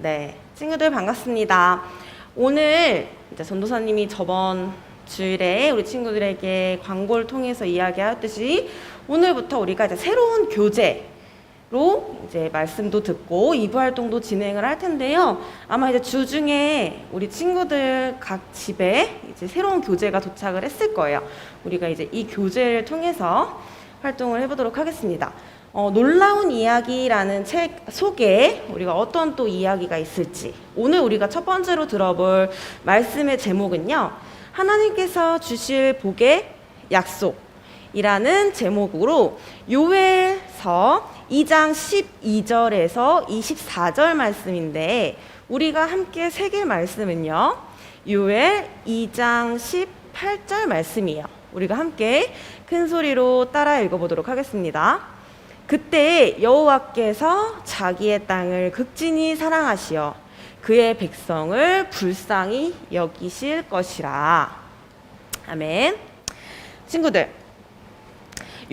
네, 친구들 반갑습니다. 오늘 이제 전도사님이 저번 주일에 우리 친구들에게 광고를 통해서 이야기하였듯이 오늘부터 우리가 이제 새로운 교재로 이제 말씀도 듣고 2부 활동도 진행을 할 텐데요. 아마 이제 주중에 우리 친구들 각 집에 이제 새로운 교재가 도착을 했을 거예요. 우리가 이제 이 교재를 통해서 활동을 해보도록 하겠습니다. 놀라운 이야기라는 책 속에 우리가 어떤 또 이야기가 있을지, 오늘 우리가 첫 번째로 들어볼 말씀의 제목은요, 하나님께서 주실 복의 약속이라는 제목으로 요엘서 2장 12절에서 24절 말씀인데, 우리가 함께 새길 말씀은요, 요엘 2장 18절 말씀이에요. 우리가 함께 큰 소리로 따라 읽어보도록 하겠습니다. 그때 여호와께서 자기의 땅을 극진히 사랑하시어 그의 백성을 불쌍히 여기실 것이라. 아멘. 친구들,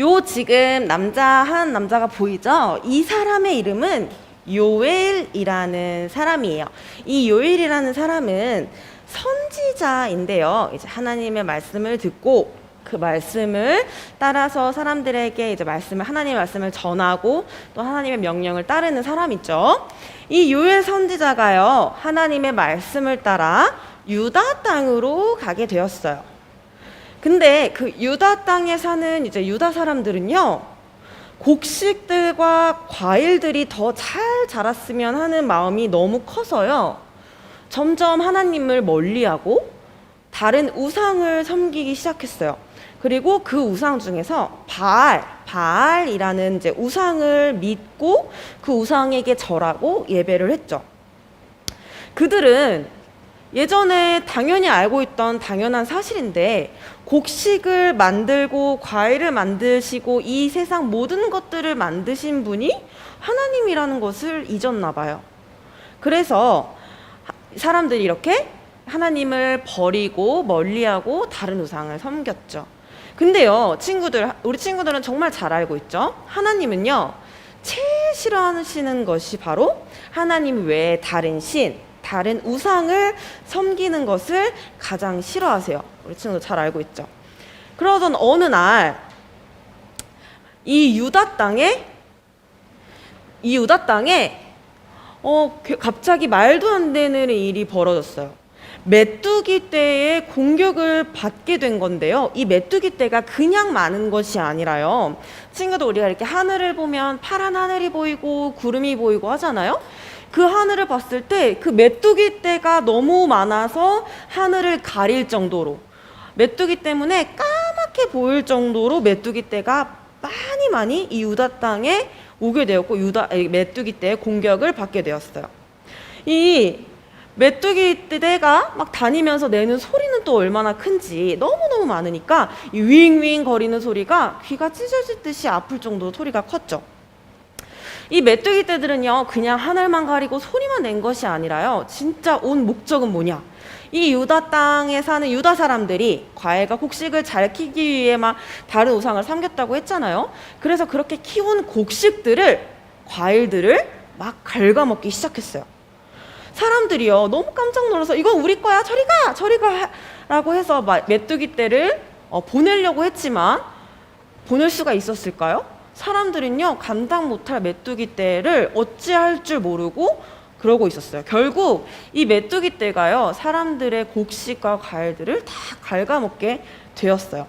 요 지금 한 남자가 보이죠? 이 사람의 이름은 요엘이라는 사람이에요. 이 요엘이라는 사람은 선지자인데요. 이제 하나님의 말씀을 듣고 그 말씀을 따라서 사람들에게 이제 하나님의 말씀을 전하고 또 하나님의 명령을 따르는 사람이죠. 이 요엘 선지자가요, 하나님의 말씀을 따라 유다 땅으로 가게 되었어요. 근데 그 유다 땅에 사는 이제 유다 사람들은요, 곡식들과 과일들이 더 잘 자랐으면 하는 마음이 너무 커서요, 점점 하나님을 멀리하고 다른 우상을 섬기기 시작했어요. 그리고 그 우상 중에서 바알이라는 이제 우상을 믿고 그 우상에게 절하고 예배를 했죠. 그들은 예전에 당연히 알고 있던 당연한 사실인데, 곡식을 만들고 과일을 만드시고 이 세상 모든 것들을 만드신 분이 하나님이라는 것을 잊었나 봐요. 그래서 사람들이 이렇게 하나님을 버리고 멀리하고 다른 우상을 섬겼죠. 근데요, 우리 친구들은 정말 잘 알고 있죠? 하나님은요, 제일 싫어하시는 것이 바로 하나님 외에 다른 신, 다른 우상을 섬기는 것을 가장 싫어하세요. 우리 친구들 잘 알고 있죠? 그러던 어느 날, 이 유다 땅에 갑자기 말도 안 되는 일이 벌어졌어요. 메뚜기 떼의 공격을 받게 된 건데요. 이 메뚜기 떼가 그냥 많은 것이 아니라요, 친구들, 우리가 이렇게 하늘을 보면 파란 하늘이 보이고 구름이 보이고 하잖아요. 그 하늘을 봤을 때 그 메뚜기 떼가 너무 많아서 하늘을 가릴 정도로, 메뚜기 때문에 까맣게 보일 정도로 메뚜기 떼가 많이 이 유다 땅에 오게 되었고, 메뚜기 떼의 공격을 받게 되었어요. 이 메뚜기 떼가 막 다니면서 내는 소리는 또 얼마나 큰지, 너무너무 많으니까 이 윙윙 거리는 소리가 귀가 찢어질 듯이 아플 정도로 소리가 컸죠. 이 메뚜기 떼들은요, 그냥 하늘만 가리고 소리만 낸 것이 아니라요, 진짜 온 목적은 뭐냐, 이 유다 땅에 사는 유다 사람들이 과일과 곡식을 잘 키기 위해 막 다른 우상을 섬겼다고 했잖아요. 그래서 그렇게 키운 과일들을 막 갉아먹기 시작했어요. 사람들이요, 너무 깜짝 놀라서 이건 우리 거야, 저리 가 라고 해서 메뚜기 떼를 보내려고 했지만 보낼 수가 있었을까요? 사람들은요, 감당 못할 메뚜기 떼를 어찌할 줄 모르고 그러고 있었어요. 결국 이 메뚜기 떼가요, 사람들의 곡식과 과일들을 다 갉아먹게 되었어요.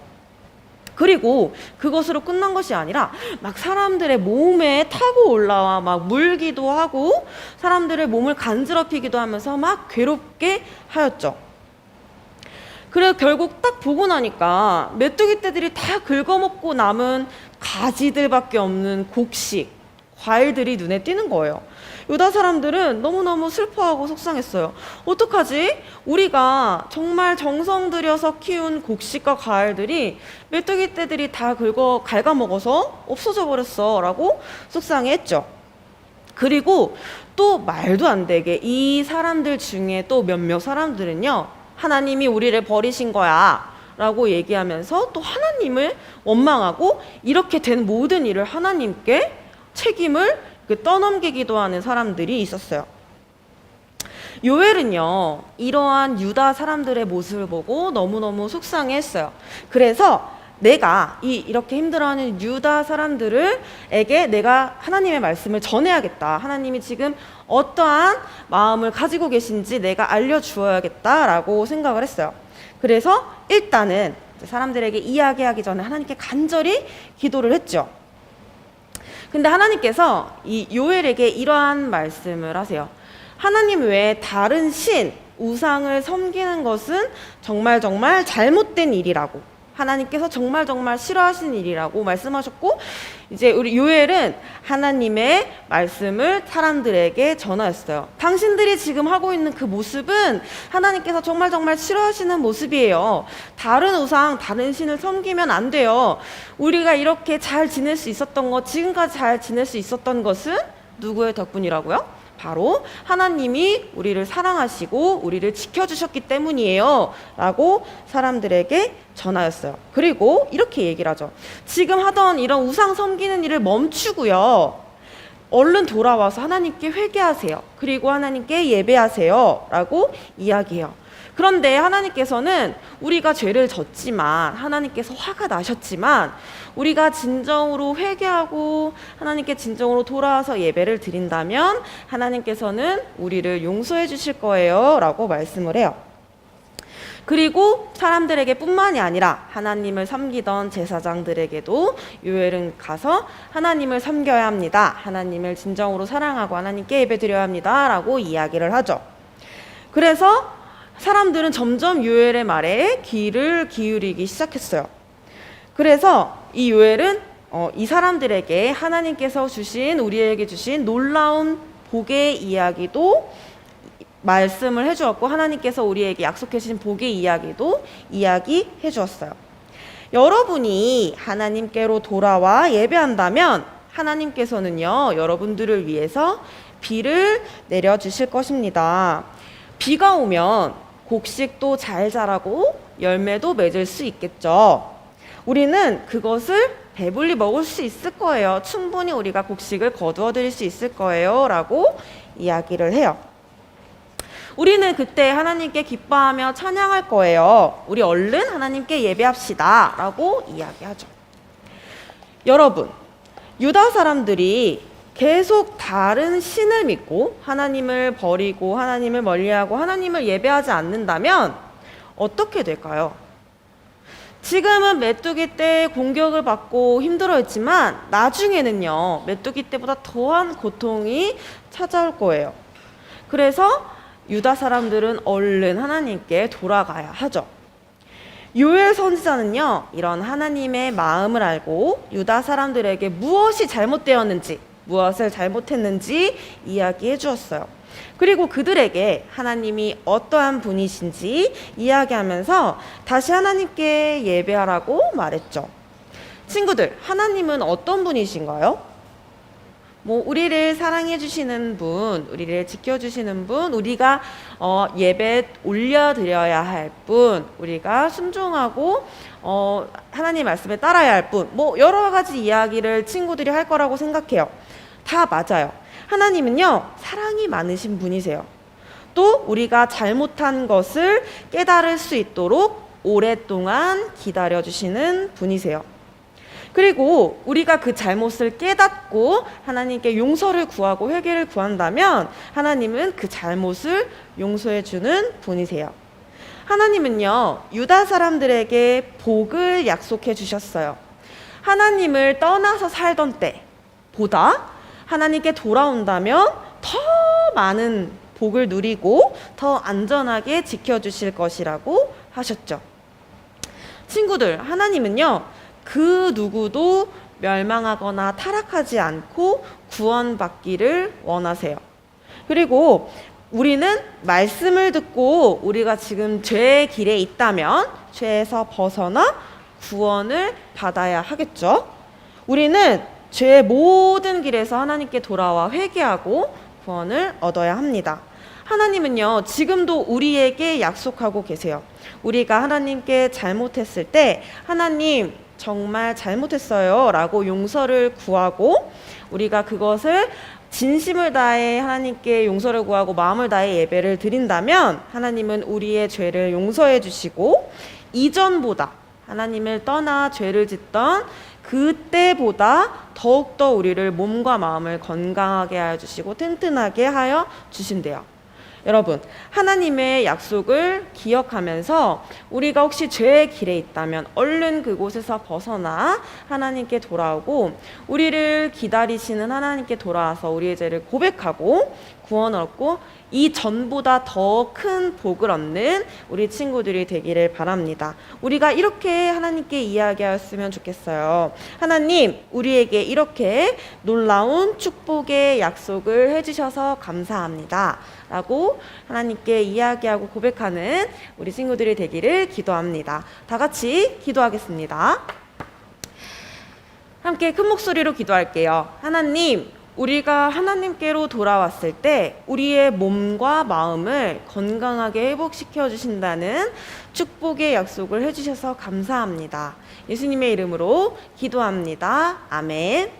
그리고 그것으로 끝난 것이 아니라 막 사람들의 몸에 타고 올라와 막 물기도 하고 사람들의 몸을 간지럽히기도 하면서 막 괴롭게 하였죠. 그래서 결국 딱 보고 나니까 메뚜기 떼들이 다 긁어먹고 남은 가지들밖에 없는 곡식, 과일들이 눈에 띄는 거예요. 유다 사람들은 너무너무 슬퍼하고 속상했어요. 어떡하지? 우리가 정말 정성 들여서 키운 곡식과 과일들이 메뚜기 떼들이 다 갉아먹어서 없어져 버렸어 라고 속상해했죠. 그리고 또 말도 안 되게 이 사람들 중에 또 몇몇 사람들은요, 하나님이 우리를 버리신 거야 라고 얘기하면서 또 하나님을 원망하고 이렇게 된 모든 일을 하나님께 책임을 떠넘기기도 하는 사람들이 있었어요. 요엘은요, 이러한 유다 사람들의 모습을 보고 너무너무 속상해했어요. 그래서 내가 이렇게 힘들어하는 유다 사람들에게 내가 하나님의 말씀을 전해야겠다. 하나님이 지금 어떠한 마음을 가지고 계신지 내가 알려주어야겠다라고 생각을 했어요. 그래서 일단은 사람들에게 이야기하기 전에 하나님께 간절히 기도를 했죠. 근데 하나님께서 이 요엘에게 이러한 말씀을 하세요. 하나님 외에 다른 신, 우상을 섬기는 것은 정말 잘못된 일이라고, 하나님께서 정말 싫어하시는 일이라고 말씀하셨고, 이제 우리 요엘은 하나님의 말씀을 사람들에게 전하였어요. 당신들이 지금 하고 있는 그 모습은 하나님께서 정말 싫어하시는 모습이에요. 다른 우상, 다른 신을 섬기면 안 돼요. 우리가 이렇게 잘 지낼 수 있었던 것, 지금까지 잘 지낼 수 있었던 것은 누구의 덕분이라고요? 바로 하나님이 우리를 사랑하시고 우리를 지켜주셨기 때문이에요 라고 사람들에게 전하였어요. 그리고 이렇게 얘기를 하죠. 지금 하던 이런 우상 섬기는 일을 멈추고요, 얼른 돌아와서 하나님께 회개하세요. 그리고 하나님께 예배하세요 라고 이야기해요. 그런데 하나님께서는 우리가 죄를 졌지만, 하나님께서 화가 나셨지만, 우리가 진정으로 회개하고 하나님께 진정으로 돌아와서 예배를 드린다면 하나님께서는 우리를 용서해 주실 거예요 라고 말씀을 해요. 그리고 사람들에게 뿐만이 아니라 하나님을 섬기던 제사장들에게도 요엘은 가서 하나님을 섬겨야 합니다, 하나님을 진정으로 사랑하고 하나님께 예배 드려야 합니다 라고 이야기를 하죠. 그래서 사람들은 점점 요엘의 말에 귀를 기울이기 시작했어요. 그래서 이 요엘은 이 사람들에게 하나님께서 우리에게 주신 놀라운 복의 이야기도 말씀을 해주었고, 하나님께서 우리에게 약속해 주신 복의 이야기도 이야기해 주었어요. 여러분이 하나님께로 돌아와 예배한다면 하나님께서는요, 여러분들을 위해서 비를 내려주실 것입니다. 비가 오면 곡식도 잘 자라고 열매도 맺을 수 있겠죠. 우리는 그것을 배불리 먹을 수 있을 거예요. 충분히 우리가 곡식을 거두어 드릴 수 있을 거예요 라고 이야기를 해요. 우리는 그때 하나님께 기뻐하며 찬양할 거예요. 우리 얼른 하나님께 예배합시다 라고 이야기하죠. 여러분, 유다 사람들이 계속 다른 신을 믿고 하나님을 버리고 하나님을 멀리하고 하나님을 예배하지 않는다면 어떻게 될까요? 지금은 메뚜기 때 공격을 받고 힘들어했지만 나중에는요, 메뚜기 때보다 더한 고통이 찾아올 거예요. 그래서 유다 사람들은 얼른 하나님께 돌아가야 하죠. 요엘 선지자는요, 이런 하나님의 마음을 알고 유다 사람들에게 무엇이 잘못되었는지, 무엇을 잘못했는지 이야기해 주었어요. 그리고 그들에게 하나님이 어떠한 분이신지 이야기하면서 다시 하나님께 예배하라고 말했죠. 친구들, 하나님은 어떤 분이신가요? 우리를 사랑해 주시는 분, 우리를 지켜주시는 분, 우리가 예배 올려드려야 할 분, 우리가 순종하고 하나님 말씀에 따라야 할 분, 여러 가지 이야기를 친구들이 할 거라고 생각해요. 다 맞아요. 하나님은요, 사랑이 많으신 분이세요. 또 우리가 잘못한 것을 깨달을 수 있도록 오랫동안 기다려주시는 분이세요. 그리고 우리가 그 잘못을 깨닫고 하나님께 용서를 구하고 회개를 구한다면 하나님은 그 잘못을 용서해 주는 분이세요. 하나님은요, 유다 사람들에게 복을 약속해 주셨어요. 하나님을 떠나서 살던 때보다 하나님께 돌아온다면 더 많은 복을 누리고 더 안전하게 지켜주실 것이라고 하셨죠. 친구들, 하나님은요, 그 누구도 멸망하거나 타락하지 않고 구원받기를 원하세요. 그리고 우리는 말씀을 듣고 우리가 지금 죄의 길에 있다면 죄에서 벗어나 구원을 받아야 하겠죠. 우리는 죄의 모든 길에서 하나님께 돌아와 회개하고 구원을 얻어야 합니다. 하나님은요, 지금도 우리에게 약속하고 계세요. 우리가 하나님께 잘못했을 때 하나님, 정말 잘못했어요 라고 용서를 구하고 우리가 그것을 진심을 다해 하나님께 용서를 구하고 마음을 다해 예배를 드린다면 하나님은 우리의 죄를 용서해 주시고 이전보다 하나님을 떠나 죄를 짓던 그때보다 더욱더 우리를 몸과 마음을 건강하게 하여 주시고 튼튼하게 하여 주신대요. 여러분, 하나님의 약속을 기억하면서 우리가 혹시 죄의 길에 있다면 얼른 그곳에서 벗어나 하나님께 돌아오고 우리를 기다리시는 하나님께 돌아와서 우리의 죄를 고백하고 구원을 얻고 이 전보다 더 큰 복을 얻는 우리 친구들이 되기를 바랍니다. 우리가 이렇게 하나님께 이야기하였으면 좋겠어요. 하나님, 우리에게 이렇게 놀라운 축복의 약속을 해주셔서 감사합니다 라고 하나님께 이야기하고 고백하는 우리 친구들이 되기를 기도합니다. 다 같이 기도하겠습니다. 함께 큰 목소리로 기도할게요. 하나님, 우리가 하나님께로 돌아왔을 때 우리의 몸과 마음을 건강하게 회복시켜 주신다는 축복의 약속을 해주셔서 감사합니다. 예수님의 이름으로 기도합니다. 아멘.